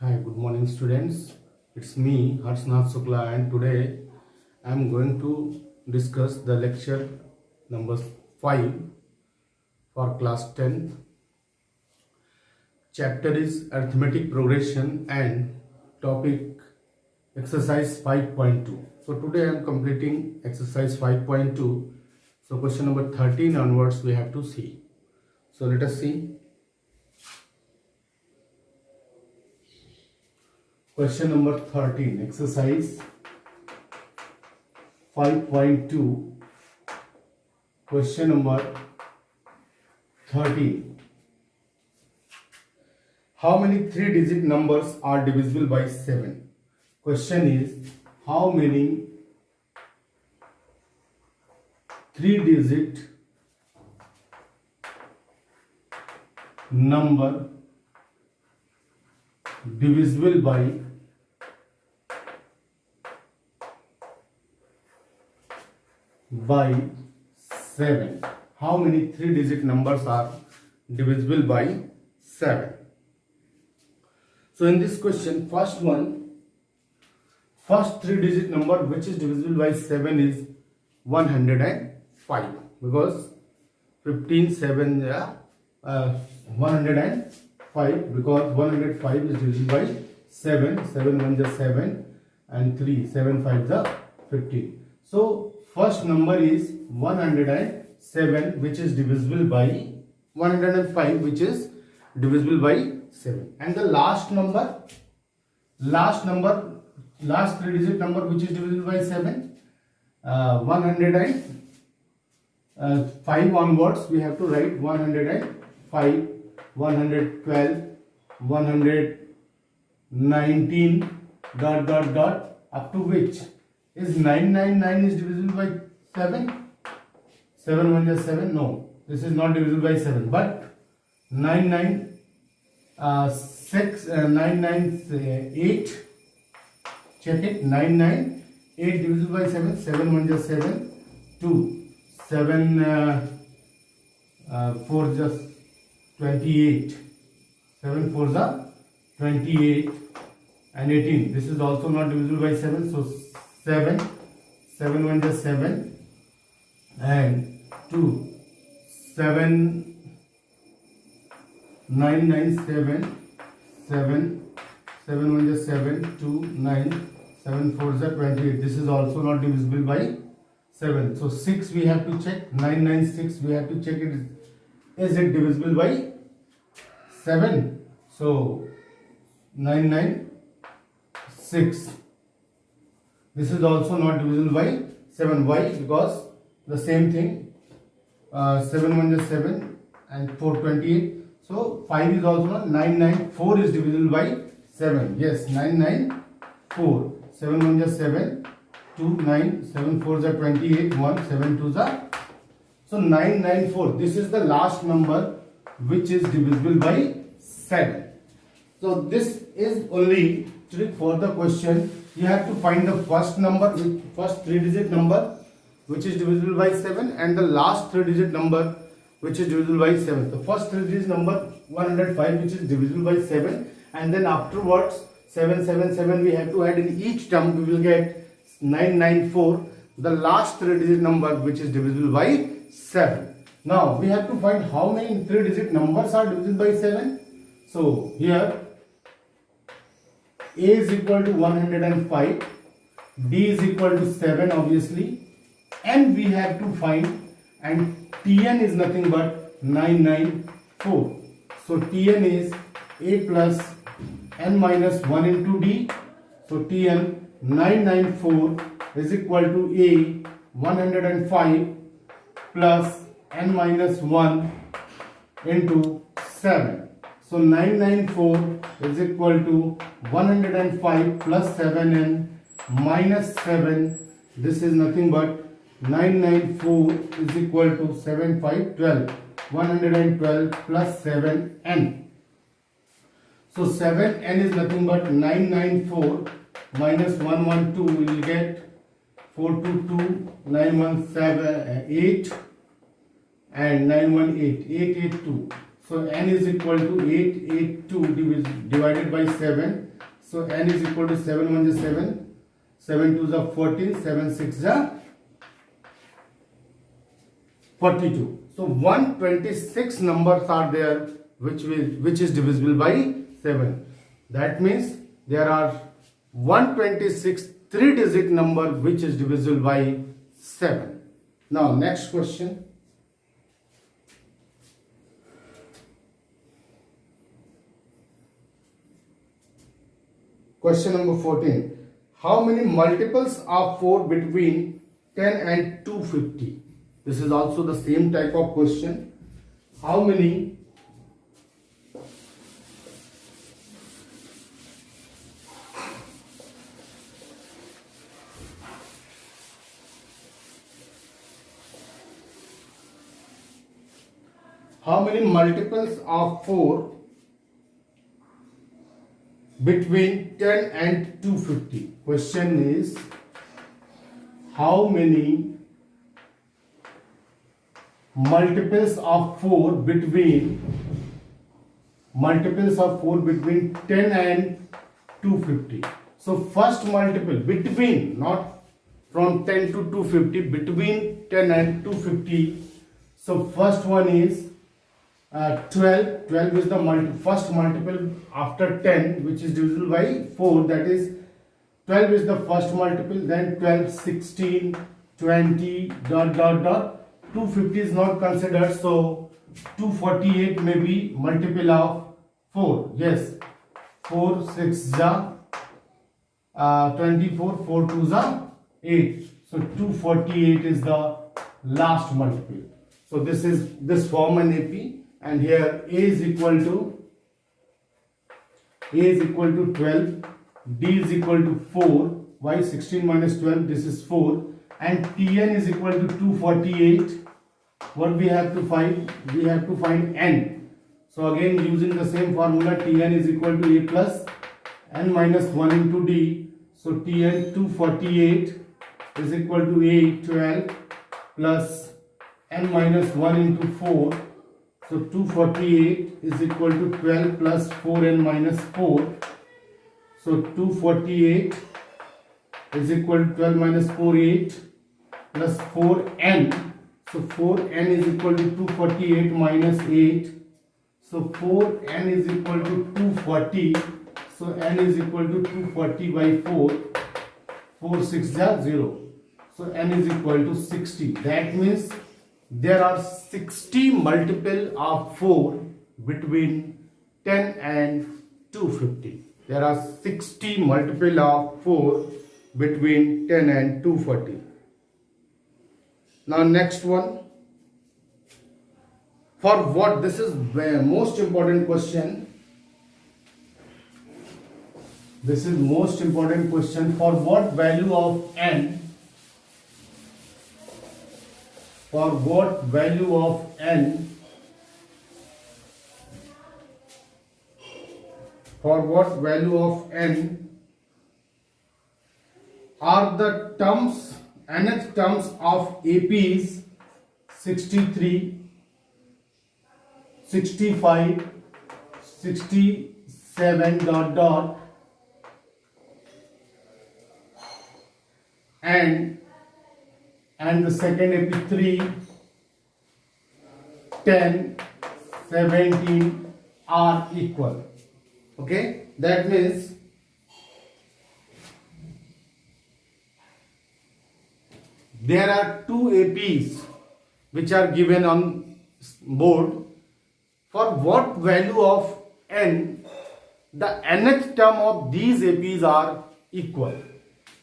Hi, good morning students. It's me Harshnath Shukla and today I am going to discuss the lecture number 5 for class 10. Chapter is arithmetic progression and topic exercise 5.2. So today I am completing exercise 5.2. So question number 13 onwards we have to see. So let us see. Question number 13, exercise 5.2, question number 13. How many three-digit numbers are divisible by 7? Question is, how many three-digit number divisible by 7. How many three-digit numbers are divisible by 7? So in this question, first three-digit number which is divisible by 7 is 105, because 15 7 105, because 105 is divisible by 7. 7 1 is 7 and 3 7 5 is 15. So first number is 107 which is divisible by 105 which is divisible by 7, and the last three digit number which is divisible by 7, 105 onwards we have to write 105, 112, 119 dot up to which is 999 is divisible by 7. 7 1 is 7. No, this is not divisible by 7, but 998. Check it. 998 divisible by 7. 7 1 is 7. 2 7 4 just 28. 7 4 is 28 and 18. This is also not divisible by 7. So 7 7 1 is 7 and 2 7 9 9 7 7 7 1 is 7 2 9 7 4 is 28. This is also not divisible by 7. So 6 we have to check. 996 we have to check it. Is it divisible by 7? So 996. This is also not divisible by 7. Why? Because the same thing. 7 1 is 7 and 4 28. So 5 is also not. 994 is divisible by 7. Yes, 994. 7 1 is 7. 2 9 7 4 is 28. 1 7 2 is so 994. This is the last number which is divisible by 7. So this is only trick for the question. You have to find the first number, first three-digit number which is divisible by 7, and the last three-digit number which is divisible by 7. The first three-digit number 105 which is divisible by 7, and then afterwards 777 we have to add in each term. We will get 994, the last three-digit number which is divisible by 7. Now we have to find how many three-digit numbers are divisible by 7. So here A is equal to 105, D is equal to 7 obviously, and we have to find, and Tn is nothing but 994. So Tn is A plus n minus 1 into D. So Tn 994 is equal to A 105 plus n minus 1 into 7. So 994 is equal to 105 plus 7n minus 7. This is nothing but 994 is equal to 7512. 112 plus 7n. So 7n is nothing but 994 minus 112. We will get 422, 917, 8 and 918, 882. So n is equal to 882 divided by 7. So n is equal to 7 1 is 7, 7 2 is 14, 7 6 is 42. So 126 numbers are there which is divisible by 7. That means there are 126 three-digit number which is divisible by 7. Now next question. Question number 14. How many multiples of 4 between 10 and 250? This is also the same type of question. How many multiples of 4 between 10 and 250? Question is, how many multiples of 4 between 10 and 250? So first multiple between, not from 10 to 250, between 10 and 250. So first one is 12. 12 is the first multiple after 10 which is divisible by 4, that is 12 is the first multiple, then 12, 16, 20, dot dot dot. 250 is not considered, so 248 may be multiple of 4. Yes, 4 6 is 24, 4 2 is 8. So 248 is the last multiple. So this form an AP, and here A is equal to 12, D is equal to 4, y 16 minus 12, this is 4, and Tn is equal to 248. What we have to find? We have to find n. So again using the same formula, Tn is equal to A plus n minus 1 into D. So Tn 248 is equal to A 12 plus n minus 1 into 4. So 248 is equal to 12 plus 4n minus 4. So 248 is equal to 12 minus 4, 8 plus 4n. So 4n is equal to 248 minus 8. So 4n is equal to 240. So n is equal to 240 by 4. 4 6 is 0. So n is equal to 60. That means there are 60 multiple of 4 between 10 and 250. There are 60 multiple of 4 between 10 and 240. Now next one. For what? This is the most important question. This is most important question. For what value of n? For what value of n? For what value of n are the terms, nth terms of APs 63, 65, 67 dot dot and the second AP 3, 10, 17 are equal. Okay, that means there are two APs which are given on board. For what value of n the nth term of these APs are equal?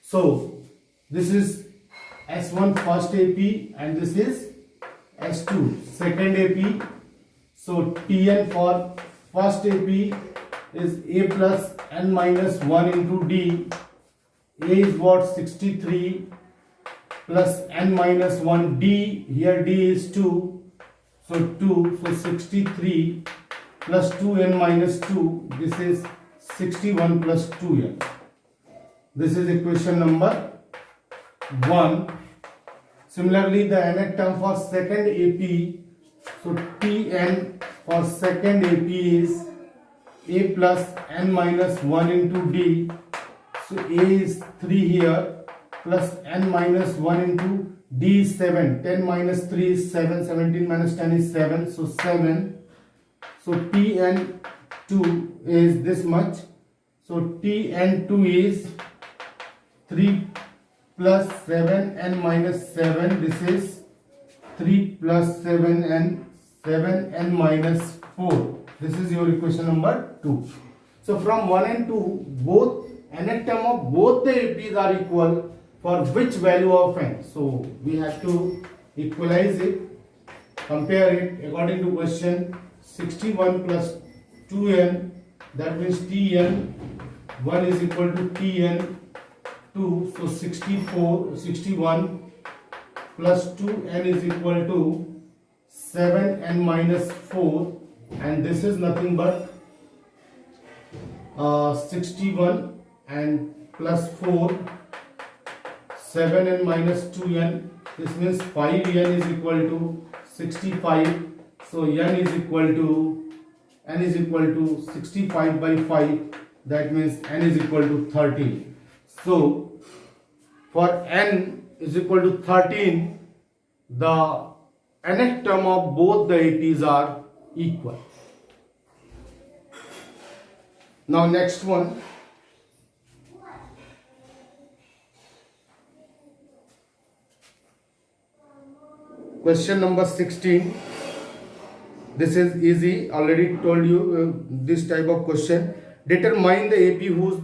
So this is S1 first AP and this is S2 second AP. So Tn for first AP is A plus n minus 1 into D. A is what? 63 plus n minus 1 D. Here D is 2. So 2. So 63 plus 2n minus 2. This is 61 plus 2n. This is equation number 1. Similarly, the nth term for second AP. So Tn for second AP is A plus n minus 1 into D. So A is 3 here, plus n minus 1 into D is 7. 10 minus 3 is 7. 17 minus 10 is 7. So 7. So Tn2 is this much. So Tn2 is 3 plus 7 n minus 7. This is 3 plus 7 and 7 n minus 4. This is your equation number 2. So from 1 and 2, both nth term of both the APs are equal for which value of n. So we have to equalize it, compare it according to question. 61 plus 2n, that means Tn1 is equal to Tn2. So 61 plus 2n is equal to 7n minus 4, and this is nothing but 61 and plus 4, 7n minus 2n. This means 5n is equal to 65. So n is equal to 65 by 5. That means n is equal to 13. So for n is equal to 13, the nth term of both the APs are equal. Now next one. Question number 16. This is easy. Already told you this type of question. Determine the AP whose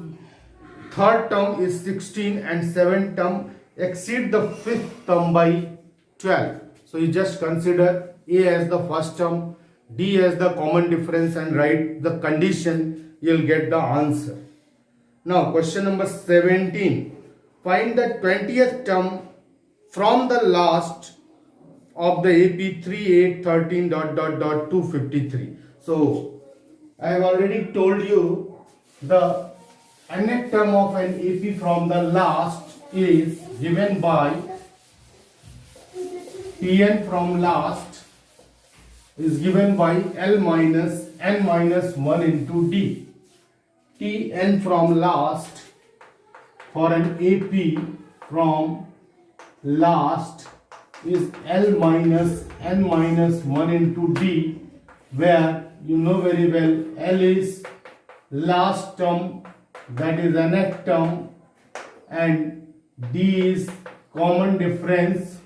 third term is 16 and seventh term exceed the fifth term by 12. So you just consider A as the first term, D as the common difference, and write the condition. You'll get the answer. Now question number 17. Find the 20th term from the last of the AP 3, 8, 13, ... 253. So I have already told you the nth term of an AP from the last is given by Tn from last is given by L minus n minus 1 into D. Tn from last for an AP from last is L minus n minus 1 into D, where you know very well L is last term, that is nth term, and D is common difference,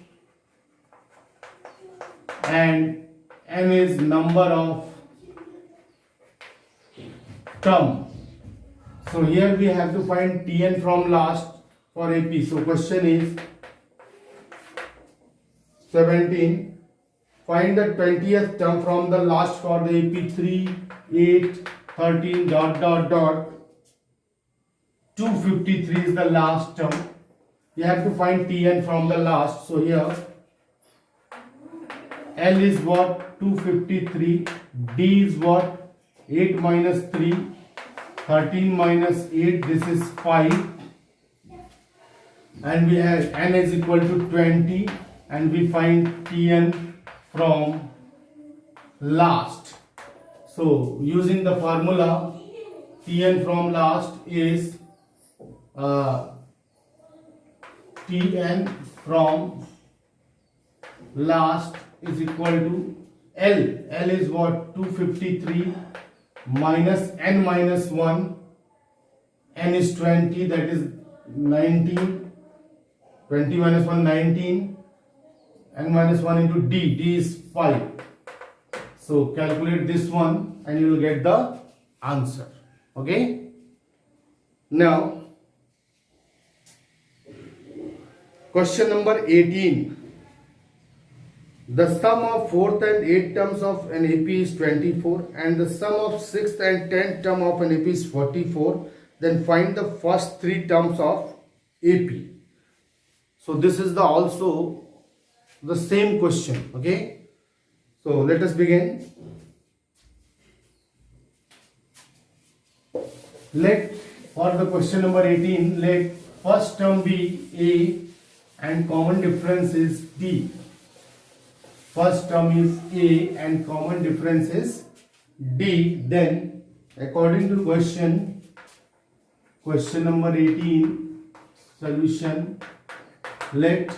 and n is number of term. So here we have to find Tn from last for AP. So question is 17. Find the 20th term from the last for the AP 3, 8, 13, ... 253 is the last term. You have to find Tn from the last. So here L is what? 253. D is what? 8 minus 3. 13 minus 8. This is 5. And we have n is equal to 20. And we find Tn from last. So using the formula, Tn from last is Tn from last is equal to L. L is what? 253 minus n minus 1. N is 20, that is 19. 20 minus 1, 19. N minus 1 into D. D is 5. So calculate this one and you will get the answer. Okay. Now question number 18. The sum of 4th and 8th terms of an AP is 24 and the sum of 6th and 10th term of an AP is 44. Then find the first 3 terms of AP. So this is the also the same question. Okay. So let us begin. Let for the question number 18, let first term be A and common difference is D. First term is A and common difference is D. Then according to question number 18, solution, let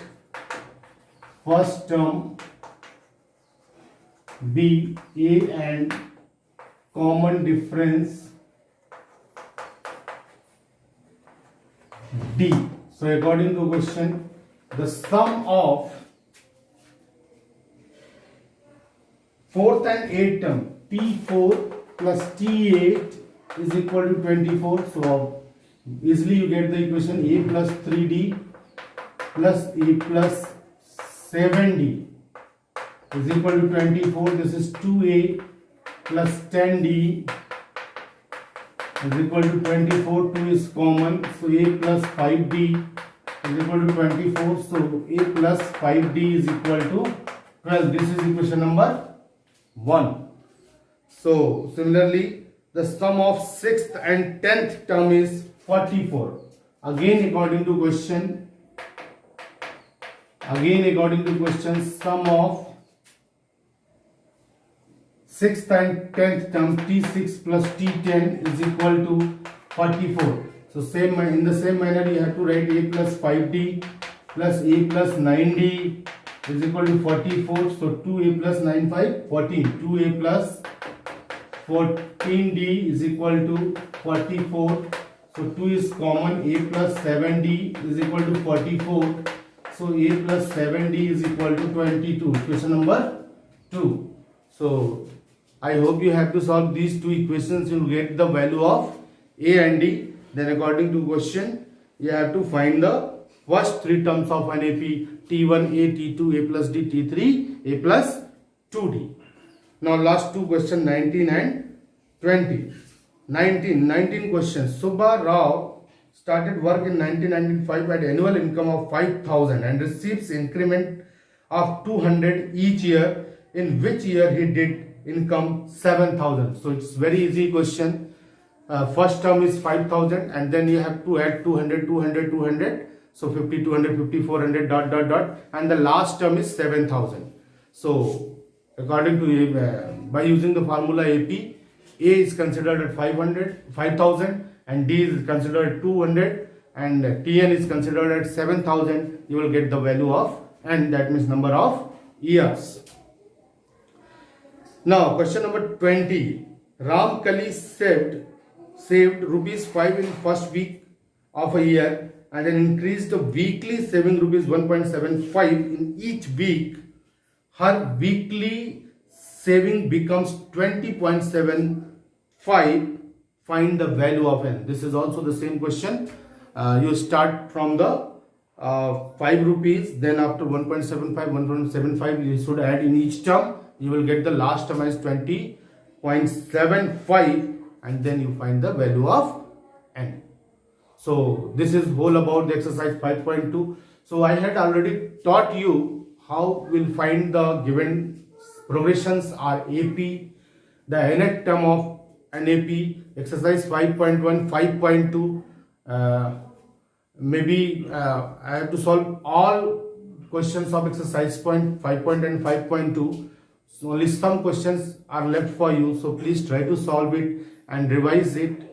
first term be A and common difference D. So according to question, the sum of fourth and eighth term T4 plus T8 is equal to 24. So easily you get the equation A plus 3D plus A plus 7D is equal to 24. This is 2A plus 10D is equal to 24. 2 is common, so A plus 5D is equal to 24. So A plus 5D is equal to 12. This is equation number 1. So similarly, the sum of 6th and 10th term is 44. Again according to question, sum of 6th and 10th term T6 plus T10 is equal to 44. So in the same manner you have to write A plus 5D plus A plus 9D is equal to 44. So 2A plus 9, 5, 14. 2A plus 14D is equal to 44. So 2 is common. A plus 7D is equal to 44. So A plus 7D is equal to 22. Question number 2. So I hope you have to solve these two equations. You will get the value of A and D. Then according to question, you have to find the first three terms of an AP: T1A, T2, A plus D, T3, A plus 2D. Now last two questions, 19 and 20. 19 questions. Subba Rao started work in 1995 at annual income of 5,000 and receives increment of 200 each year. In which year he did income 7,000? So it's very easy question. First term is 5,000 and then you have to add 200, 200, 200. So 50, 200, 50, 400, dot, dot, dot. And the last term is 7,000. So according to by using the formula AP, A is considered at 5,000 and D is considered at 200 and TN is considered at 7,000. You will get the value of N, that means number of years. Now question number 20. Ram Kali saved rupees 5 in first week of a year and then increased the weekly saving rupees 1.75 in each week. Her weekly saving becomes 20.75. Find the value of N. This is also the same question. You start from the 5 rupees, then after 1.75, 1.75 you should add in each term. You will get the last term as 20.75 and then you find the value of N. So this is whole about the exercise 5.2. So I had already taught you how we'll find the given progressions are AP, the nth term of an AP, exercise 5.1, 5.2. Maybe I have to solve all questions of exercise 5.1 and 5.2. So only some questions are left for you. So please try to solve it and revise it.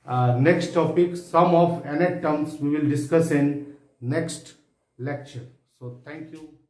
Next topic, sum of nth terms, we will discuss in next lecture. So thank you.